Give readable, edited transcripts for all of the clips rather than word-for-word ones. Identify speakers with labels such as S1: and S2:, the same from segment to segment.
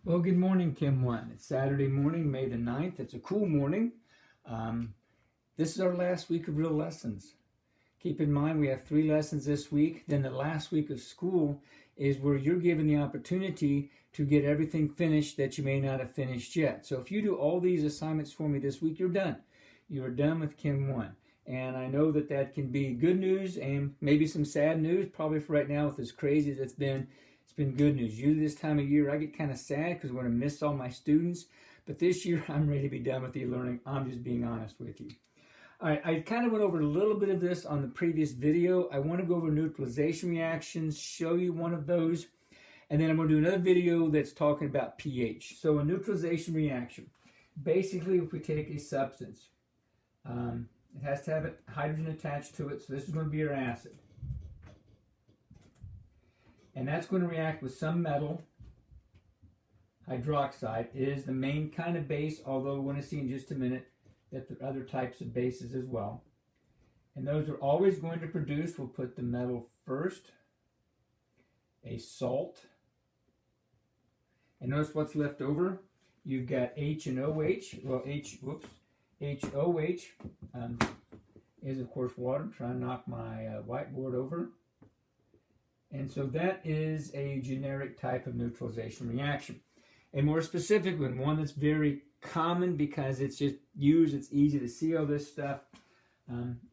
S1: Well, good morning, Chem 1. It's Saturday morning, May the 9th. It's a cool morning. This is our last week of real lessons. Keep in mind we have 3 lessons this week. Then the last week of school is where you're given the opportunity to get everything finished that you may not have finished yet. So if you do all these assignments for me this week, you're done. You're done with Chem 1. And I know that that can be good news and maybe some sad news, probably for right now with as crazy as it's been good news. Usually this time of year I get kind of sad because we're going to miss all my students. But this year I'm ready to be done with e-learning. I'm just being honest with you. All right, I kind of went over a little bit of this on the previous video. I want to go over neutralization reactions, show you one of those. And then I'm going to do another video that's talking about pH. So a neutralization reaction. Basically, if we take a substance, it has to have a hydrogen attached to it. So this is going to be our acid. And that's going to react with some metal. Hydroxide is the main kind of base, although we're going to see in just a minute that there are other types of bases as well. And those are always going to produce, we'll put the metal first, a salt. And notice what's left over. You've got H and OH. Well, HOH is, of course, water. I'm trying to knock my whiteboard over. And so that is a generic type of neutralization reaction. A more specific one that's very common because it's just used, it's easy to see all this stuff,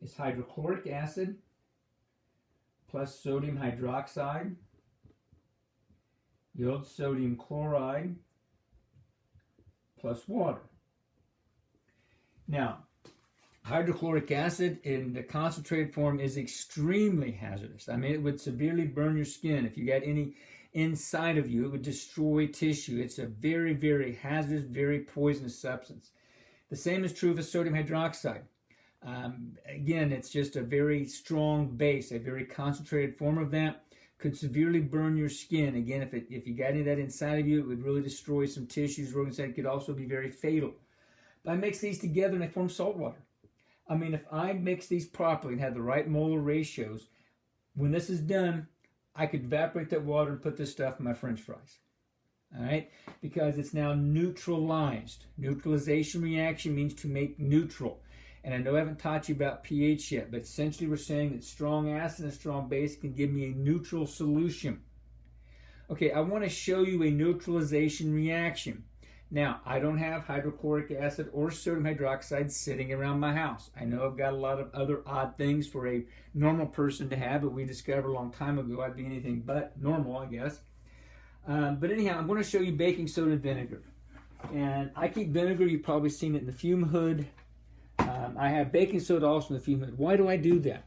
S1: is hydrochloric acid plus sodium hydroxide yields sodium chloride plus water. Now, hydrochloric acid in the concentrated form is extremely hazardous. I mean, it would severely burn your skin. If you got any inside of you, it would destroy tissue. It's a very, very hazardous, very poisonous substance. The same is true of sodium hydroxide. Again, it's just a very strong base, a very concentrated form of that. Could severely burn your skin. Again, if you got any of that inside of you, it would really destroy some tissues. It could also be very fatal. But I mix these together and they form salt water. I mean, if I mix these properly and have the right molar ratios, when this is done, I could evaporate that water and put this stuff in my French fries. All right? Because it's now neutralized. Neutralization reaction means to make neutral. And I know I haven't taught you about pH yet, but essentially we're saying that strong acid and strong base can give me a neutral solution. Okay, I want to show you a neutralization reaction. Now, I don't have hydrochloric acid or sodium hydroxide sitting around my house. I know I've got a lot of other odd things for a normal person to have, but we discovered a long time ago I'd be anything but normal, I guess. But anyhow, I'm going to show you baking soda and vinegar. And I keep vinegar. You've probably seen it in the fume hood. I have baking soda also in the fume hood. Why do I do that?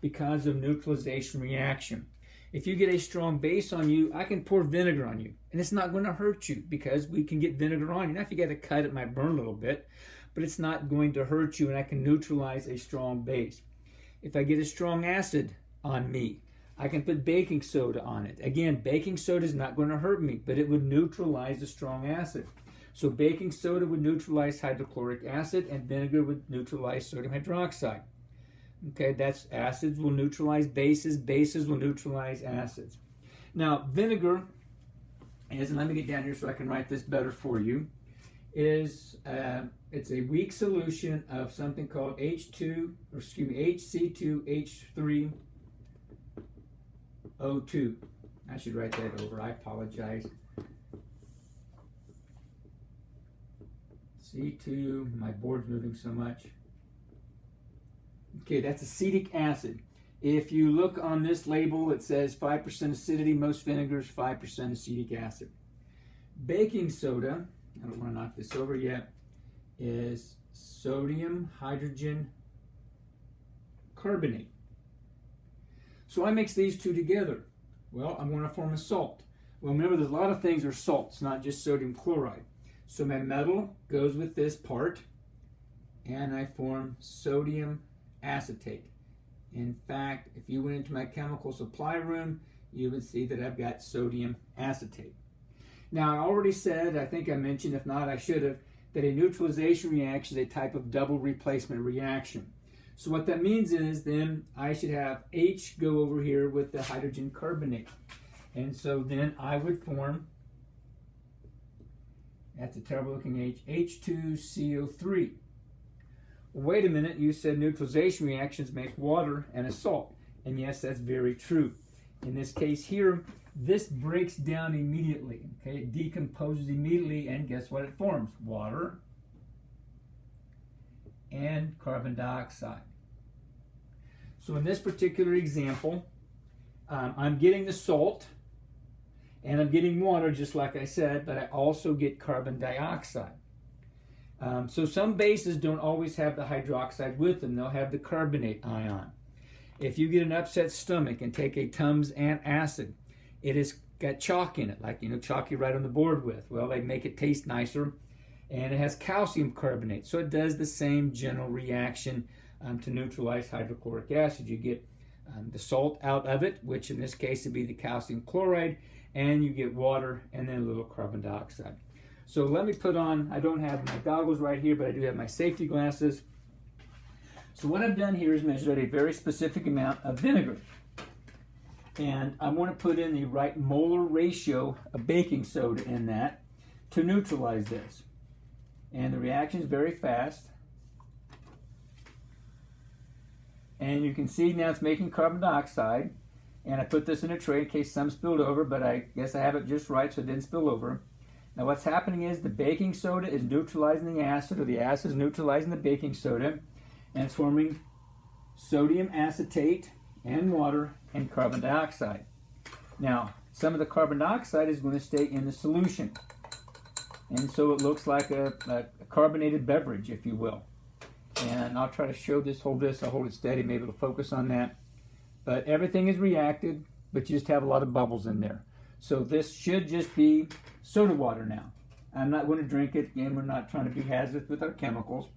S1: Because of neutralization reaction. If you get a strong base on you, I can pour vinegar on you. And it's not going to hurt you because we can get vinegar on you. Now, if you got a cut, it might burn a little bit, but it's not going to hurt you, and I can neutralize a strong base. If I get a strong acid on me, I can put baking soda on it. Again, baking soda is not going to hurt me, but it would neutralize the strong acid. So baking soda would neutralize hydrochloric acid, and vinegar would neutralize sodium hydroxide. Okay, that's acids will neutralize bases, bases will neutralize acids. Now, vinegar is, and let me get down here so I can write this better for you, is it's a weak solution of something called HC2H3O2. I should write that over. I apologize. C2, my board's moving so much. Okay, that's acetic acid. If you look on this label, it says 5% acidity. Most vinegars, 5% acetic acid. Baking soda, I don't want to knock this over yet, is sodium hydrogen carbonate. So I mix these two together. Well, I'm going to form a salt. Well, remember, there's a lot of things are salts, not just sodium chloride. So my metal goes with this part, and I form sodium acetate. In fact, if you went into my chemical supply room, you would see that I've got sodium acetate. Now, I already said, I think I mentioned, if not I should have, that a neutralization reaction is a type of double replacement reaction. So what that means is then I should have H go over here with the hydrogen carbonate. And so then I would form That's a terrible looking H. H2CO3. Wait a minute, you said neutralization reactions make water and a salt. And yes, that's very true. In this case here, this breaks down immediately. Okay, it decomposes immediately, and guess what it forms? Water and carbon dioxide. So in this particular example, I'm getting the salt and I'm getting water, just like I said, but I also get carbon dioxide. So some bases don't always have the hydroxide with them. They'll have the carbonate ion. If you get an upset stomach and take a Tums antacid, it has got chalk in it, like chalk you write on the board with. Well, they make it taste nicer, and it has calcium carbonate. So it does the same general reaction to neutralize hydrochloric acid. You get the salt out of it, which in this case would be the calcium chloride, and you get water and then a little carbon dioxide. So let me put on, I don't have my goggles right here, but I do have my safety glasses. So what I've done here is measured a very specific amount of vinegar. And I want to put in the right molar ratio of baking soda in that to neutralize this. And the reaction is very fast. And you can see now it's making carbon dioxide. And I put this in a tray in case some spilled over, but I guess I have it just right so it didn't spill over. Now what's happening is the baking soda is neutralizing the acid, or the acid is neutralizing the baking soda, and it's forming sodium acetate and water and carbon dioxide. Now, some of the carbon dioxide is going to stay in the solution. And so it looks like a carbonated beverage, if you will. And I'll try to show this, I'll hold it steady, maybe it'll focus on that. But everything is reacted, but you just have a lot of bubbles in there. So this should just be soda water now. I'm not going to drink it. Again, we're not trying to be hazardous with our chemicals.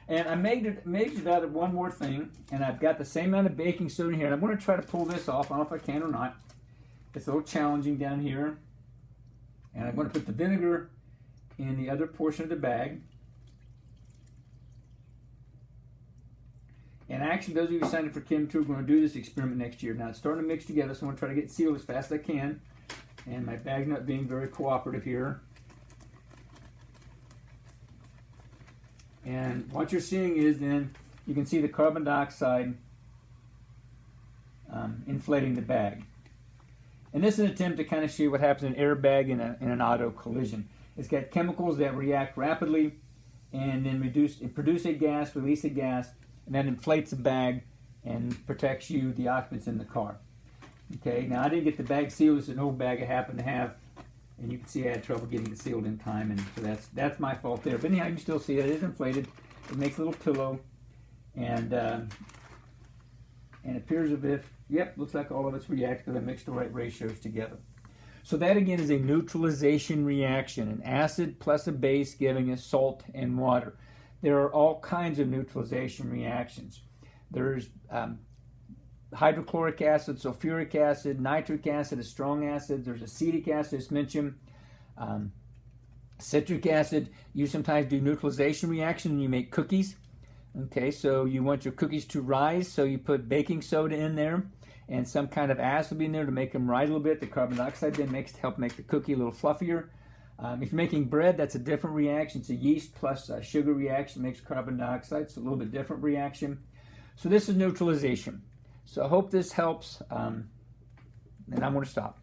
S1: And I measured out of one more thing, and I've got the same amount of baking soda here. And I'm going to try to pull this off. I don't know if I can or not. It's a little challenging down here. And I'm going to put the vinegar in the other portion of the bag. And actually, those of you who signed up for Chem 2 are going to do this experiment next year. Now, it's starting to mix together, so I'm going to try to get it sealed as fast as I can. And my bag's not being very cooperative here. And what you're seeing is then you can see the carbon dioxide inflating the bag. And this is an attempt to kind of show you what happens in an airbag in an auto collision. It's got chemicals that react rapidly and then produce a gas, release a gas, and that inflates the bag and protects you, the occupants in the car. Okay, now I didn't get the bag sealed. It's an old bag I happen to have. And you can see I had trouble getting it sealed in time, and so that's my fault there. But anyhow, you can still see it. It is inflated. It makes a little pillow, and it appears as if, yep, looks like all of it's reacted because I mixed the right ratios together. So that again is a neutralization reaction, an acid plus a base giving us salt and water. There are all kinds of neutralization reactions. There's hydrochloric acid, sulfuric acid, nitric acid, a strong acid. There's acetic acid, as mentioned. Citric acid. You sometimes do neutralization reaction and you make cookies. Okay, so you want your cookies to rise, so you put baking soda in there and some kind of acid will be in there to make them rise a little bit. The carbon dioxide then help make the cookie a little fluffier. If you're making bread, that's a different reaction. It's a yeast plus a sugar reaction that makes carbon dioxide. It's a little bit different reaction. So this is neutralization. So I hope this helps, and I'm going to stop.